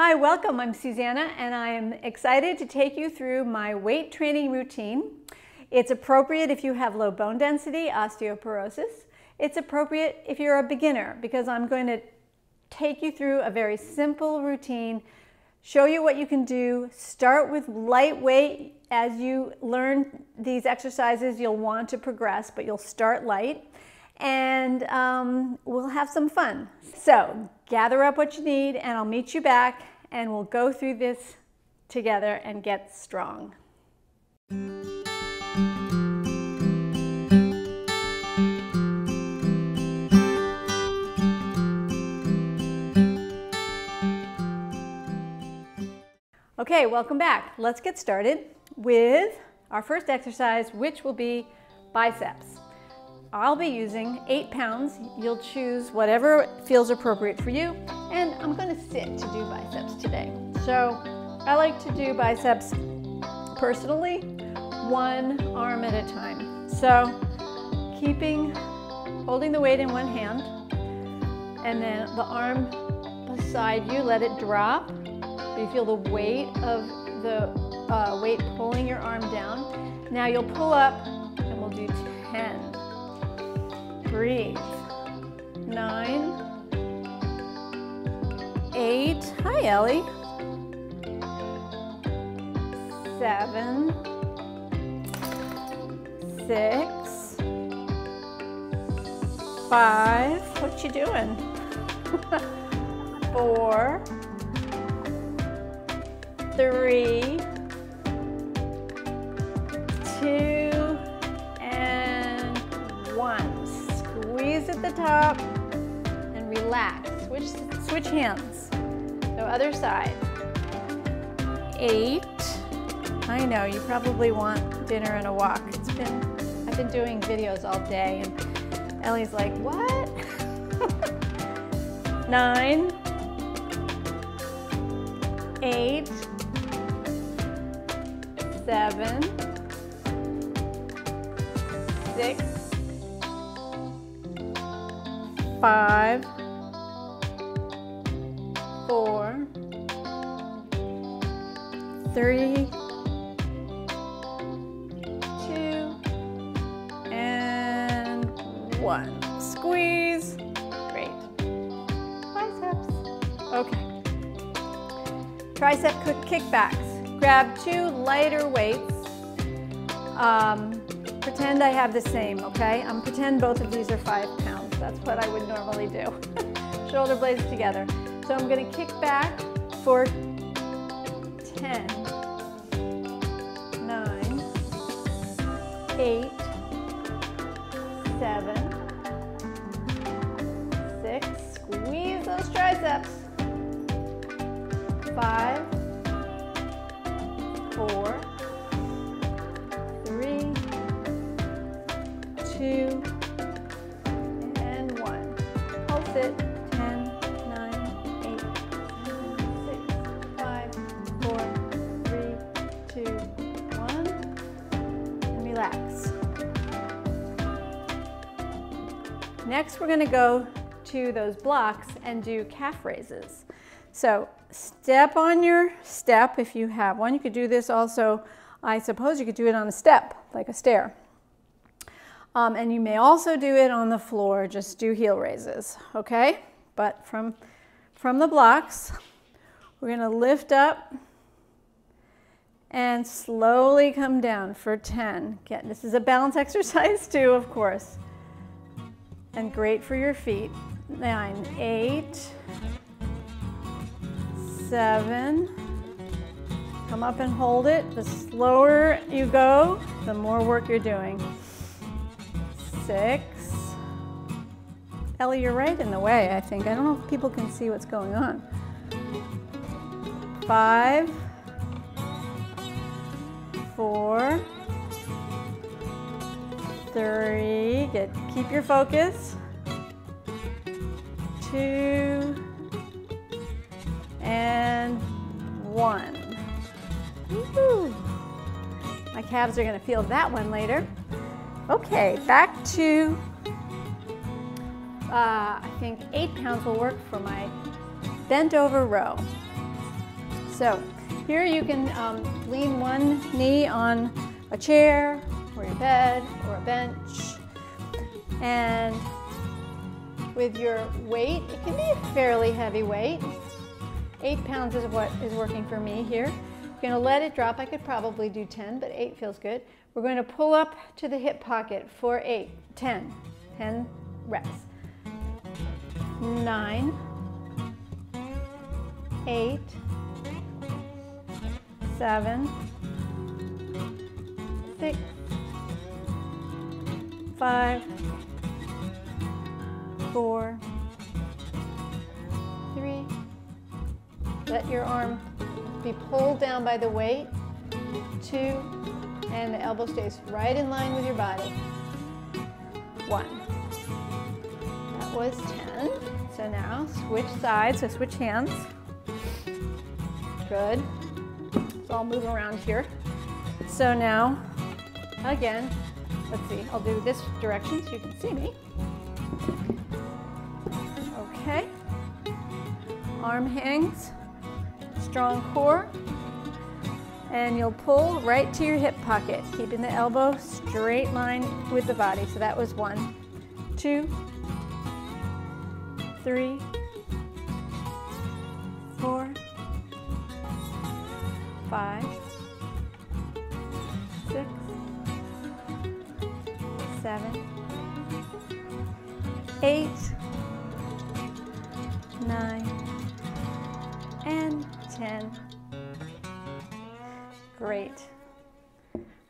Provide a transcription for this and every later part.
Hi, welcome. I'm Susannah and I am excited to take you through my weight training routine. It's appropriate if you have low bone density, osteoporosis. It's appropriate if you're a beginner because I'm going to take you through a very simple routine, show you what you can do. Start with lightweight. As you learn these exercises, you'll want to progress, but you'll start light. And we'll have some fun. So gather up what you need and I'll meet you back and we'll go through this together and get strong. Okay, welcome back. Let's get started with our first exercise, which will be biceps. I'll be using 8 pounds. You'll choose whatever feels appropriate for you. And I'm going to sit to do biceps today. So I like to do biceps personally, one arm at a time. So holding the weight in one hand, and then the arm beside you, let it drop. So you feel the weight of the weight pulling your arm down. Now you'll pull up and we'll do 10. Breathe. 9, 8, hi Ellie. 7, 6, 5, what you doing? 4, 3, 2, and 1. Squeeze at the top and relax. Switch hands. So other side. 8. I know you probably want dinner and a walk. I've been doing videos all day and Ellie's like, what? 9, 8, 7, 6, 5, 4, 3, 2, and 1. Squeeze. Great. Biceps. Okay. Tricep kickbacks. Grab 2 lighter weights. Pretend I have the same, okay? Pretend both of these are 5 pounds. That's what I would normally do. Shoulder blades together. So I'm going to kick back for 10, 9, 8, 7, 6. Squeeze those triceps. 5, 4, 3, 2, and 1. Pulse it. 10, 9, 8, 7, 6, 5, 4, 3, 2, 1. And relax. Next, we're going to go to those blocks and do calf raises. So step on your step if you have one. You could do this also, I suppose you could do it on a step, like a stair. And you may also do it on the floor, just do heel raises, okay? But from the blocks, we're going to lift up and slowly come down for 10. This is a balance exercise too, of course. And great for your feet. 9, 8, 7. Come up and hold it. The slower you go, the more work you're doing. 6. Ellie, you're right in the way, I think. I don't know if people can see what's going on. 5, 4, 3, keep your focus. 2, and 1. Woo-hoo. My calves are going to feel that one later. Okay, back to I think 8 pounds will work for my bent over row. So here you can lean one knee on a chair or your bed or a bench, and with your weight, it can be a fairly heavy weight. 8 pounds is what is working for me here. I'm going to let it drop. I could probably do 10, but 8 feels good. We're going to pull up to the hip pocket for 10 reps. 9, 8, 7, 6, 5, 4, 3. Let your arm be pulled down by the weight. 2, and the elbow stays right in line with your body. 1. That was 10. So now switch sides, so switch hands. Good. So I'll move around here. So now, again, let's see, I'll do this direction so you can see me. Okay. Arm hangs, strong core, and you'll pull right to your hip pocket, keeping the elbow straight line with the body. So that was 1, 2, 3, 4, 5, 6, 7, 8, 9, and 10. Great.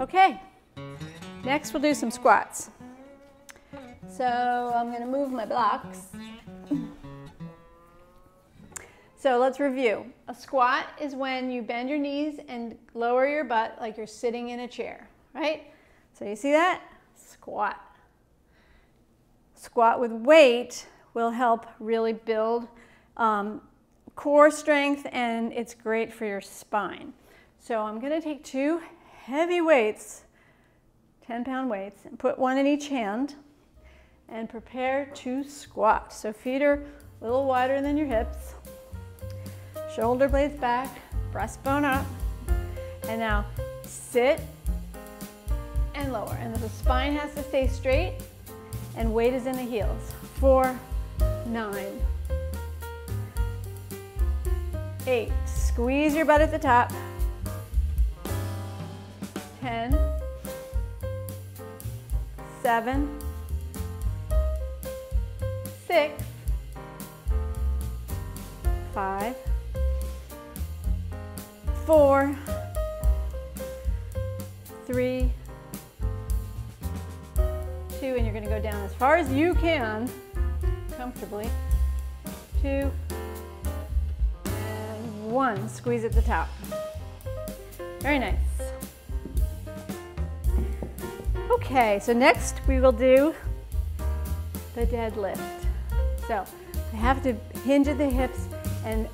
Okay, next we'll do some squats. So I'm going to move my blocks. So let's review. A squat is when you bend your knees and lower your butt like you're sitting in a chair, right? So you see that? Squat. Squat with weight will help really build core strength, and it's great for your spine. So I'm going to take 2 heavy weights, 10-pound weights, and put one in each hand and prepare to squat. So feet are a little wider than your hips, shoulder blades back, breastbone up, and now sit and lower. And the spine has to stay straight and weight is in the heels. 4, 9, 8. Squeeze your butt at the top. 10, 7, 6, 5, 4, 3, 2, and you're going to go down as far as you can, comfortably. 2, and 1. Squeeze at the top. Very nice. Okay, so next we will do the deadlift. So I have to hinge at the hips and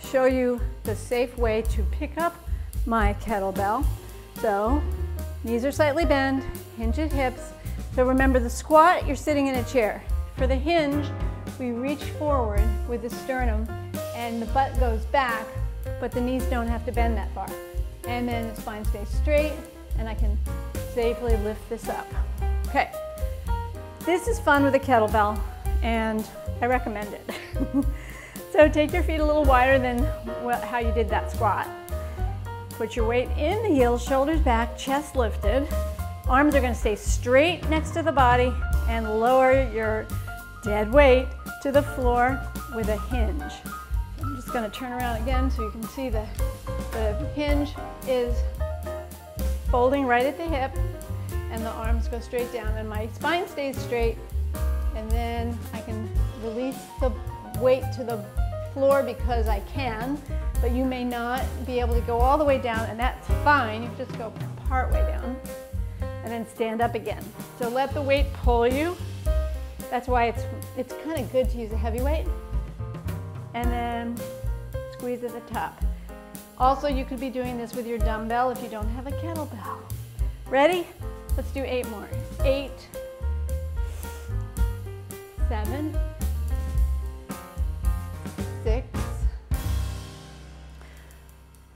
show you the safe way to pick up my kettlebell. So knees are slightly bent, hinge at hips. So remember, the squat, you're sitting in a chair. For the hinge, we reach forward with the sternum and the butt goes back, but the knees don't have to bend that far. And then the spine stays straight and I can safely lift this up. Okay, this is fun with a kettlebell and I recommend it. So take your feet a little wider than how you did that squat. Put your weight in the heels, shoulders back, chest lifted. Arms are going to stay straight next to the body and lower your dead weight to the floor with a hinge. I'm just going to turn around again so you can see the hinge is folding right at the hip and the arms go straight down and my spine stays straight, and then I can release the weight to the floor because I can, but you may not be able to go all the way down, and that's fine. You just go part way down and then stand up again. So let the weight pull you. That's why it's kind of good to use a heavy weight. And then squeeze at the top. Also, you could be doing this with your dumbbell if you don't have a kettlebell. Ready? Let's do 8 more. 8, 7, 6,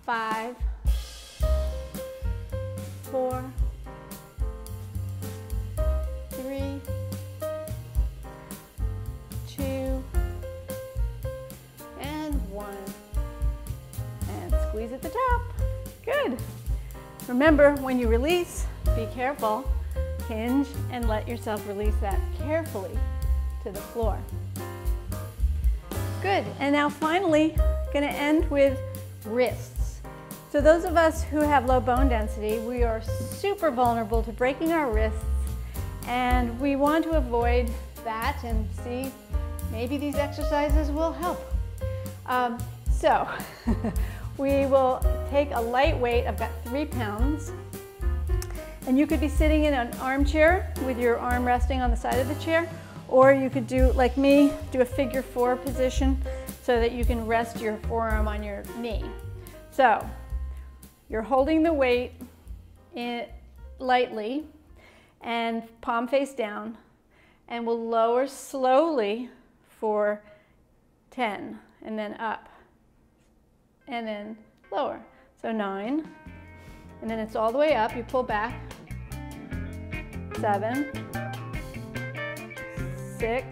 5, 4, 3, 2, and 1. And squeeze at the top. Good. Remember, when you release, be careful. Hinge and let yourself release that carefully to the floor. Good. And now finally, going to end with wrists. So those of us who have low bone density, we are super vulnerable to breaking our wrists, and we want to avoid that and see maybe these exercises will help. So we will take a light weight. I've got 3 pounds. And you could be sitting in an armchair with your arm resting on the side of the chair, or you could do, like me, do a figure 4 position so that you can rest your forearm on your knee. So you're holding the weight lightly and palm face down, and we'll lower slowly for 10, and then up, and then lower. So 9, and then it's all the way up. You pull back. 7, 6,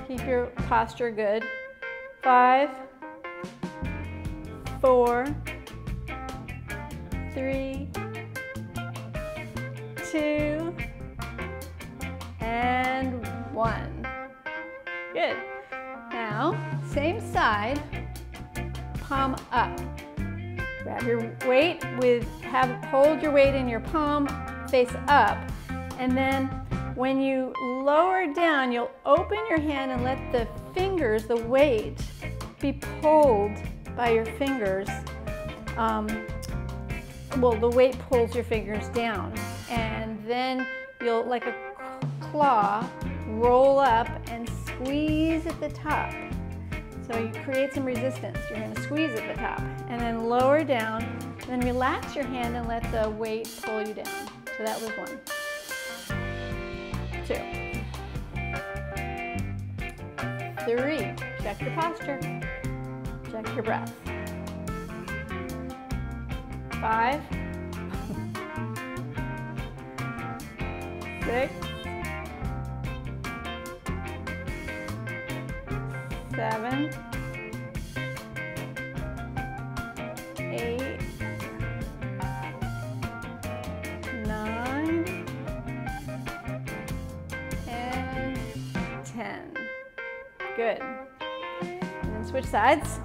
keep your posture good. 5, 4, 3, 2, and 1. Good. Now, same side, palm up. Grab your weight hold your weight in your palm, face up, and then when you lower down, you'll open your hand and let the fingers, the weight, be pulled by your fingers. Well, the weight pulls your fingers down, and then you'll, like a claw, roll up and squeeze at the top. So you create some resistance. You're going to squeeze at the top, and then lower down, and then relax your hand and let the weight pull you down. So that was 1, 2, 3. Check your posture. Check your breath. 5, 6, 7, 8, 9, and 10. Good. And then switch sides.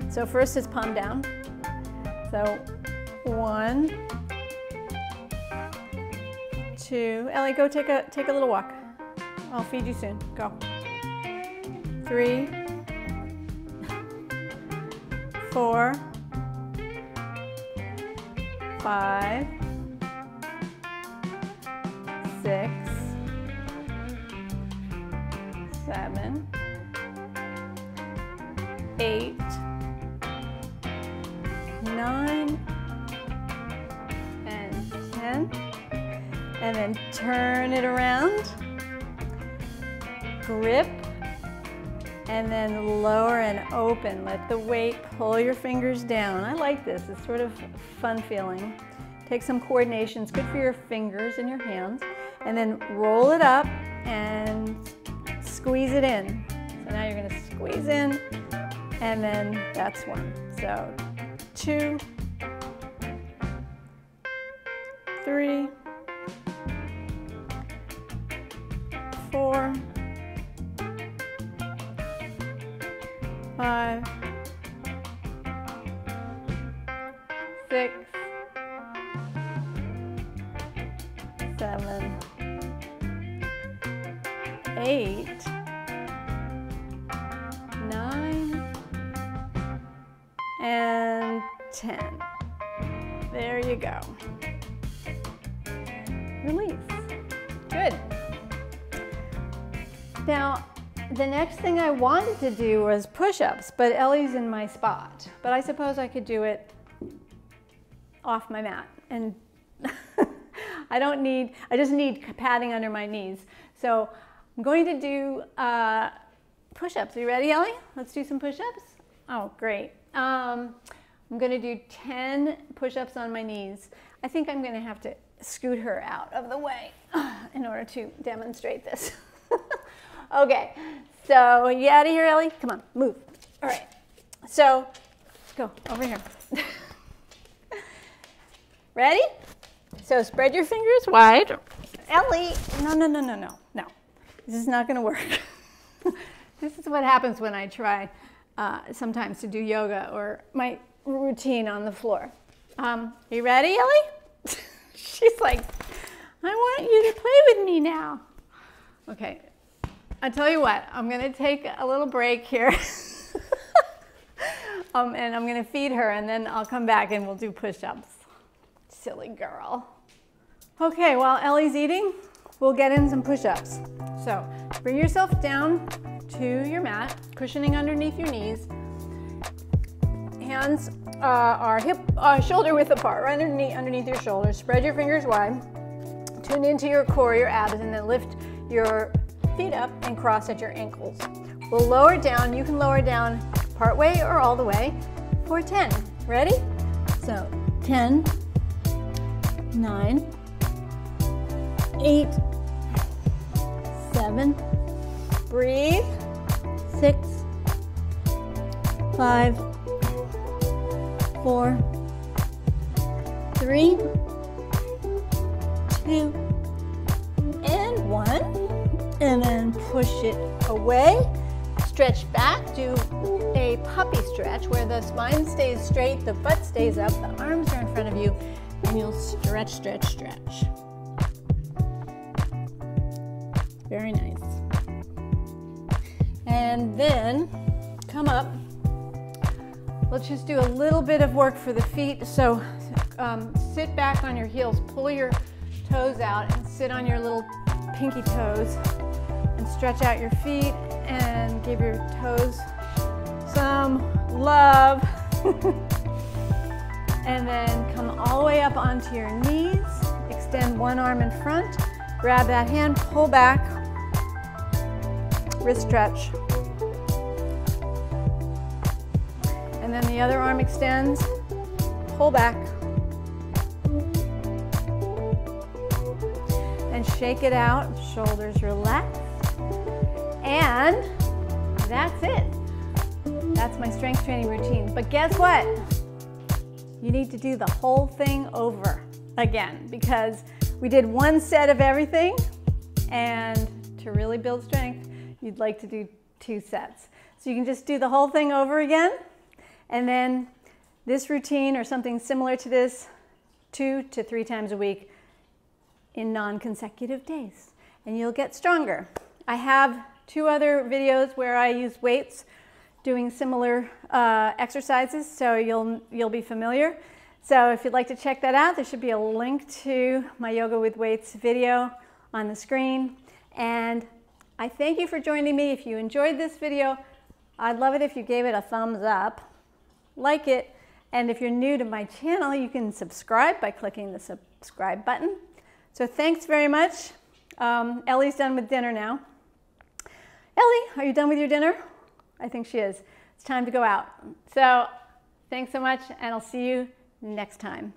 So first is palm down. So 1, 2. Ellie, go take a little walk. I'll feed you soon. Go. 3, 4, 5, 6, 7, 8, 9, and 10. And then turn it around. Grip. And then lower and open. Let the weight pull your fingers down. I like this. It's sort of fun feeling. Take some coordination. It's good for your fingers and your hands. And then roll it up and squeeze it in. So now you're going to squeeze in, and then that's 1. So 2, 3, 4, 5, 6, 7, 8, 9, and 10. There you go. Release. Good. Now, the next thing I wanted to do was push-ups, but Ellie's in my spot. But I suppose I could do it off my mat. And I just need padding under my knees. So I'm going to do push-ups. Are you ready, Ellie? Let's do some push-ups. Oh, great. I'm going to do 10 push-ups on my knees. I think I'm going to have to scoot her out of the way in order to demonstrate this. Okay, so you out of here, Ellie? Come on, move. All right, so let's go over here. Ready? So spread your fingers wide. Ellie, no. This is not going to work. This is what happens when I try sometimes to do yoga or my routine on the floor. Are you ready, Ellie? She's like, I want you to play with me now. Okay, I'll tell you what, I'm going to take a little break here. And I'm going to feed her, and then I'll come back and we'll do push-ups. Silly girl. Okay, while Ellie's eating, we'll get in some push-ups. So bring yourself down to your mat, cushioning underneath your knees. Hands are shoulder width apart, right underneath your shoulders. Spread your fingers wide. Tune into your core, your abs, and then lift your feet up and cross at your ankles. We'll lower down. You can lower down part way or all the way for 10. Ready? So 10, 9, 8, 7, breathe, 6, 5, 4, 3, 2, and 1. And then push it away. Stretch back, do a puppy stretch where the spine stays straight, the butt stays up, the arms are in front of you, and you'll stretch, stretch, stretch. Very nice. And then come up. Let's just do a little bit of work for the feet. So sit back on your heels, pull your toes out, and sit on your little pinky toes, and stretch out your feet and give your toes some love. And then come all the way up onto your knees. Extend one arm in front. Grab that hand, pull back. Wrist stretch. And then the other arm extends. Pull back. And shake it out. Shoulders relax. And that's it. That's my strength training routine. But guess what? You need to do the whole thing over again, because we did one set of everything, and to really build strength, you'd like to do 2 sets. So you can just do the whole thing over again, and then this routine or something similar to this 2 to 3 times a week in non-consecutive days, and you'll get stronger. I have 2 other videos where I use weights doing similar exercises, so you'll be familiar. So if you'd like to check that out, there should be a link to my Yoga with Weights video on the screen. And I thank you for joining me. If you enjoyed this video, I'd love it if you gave it a thumbs up, like it, and if you're new to my channel, you can subscribe by clicking the subscribe button. So thanks very much. Ellie's done with dinner now. Ellie, are you done with your dinner? I think she is. It's time to go out. So thanks so much, and I'll see you next time.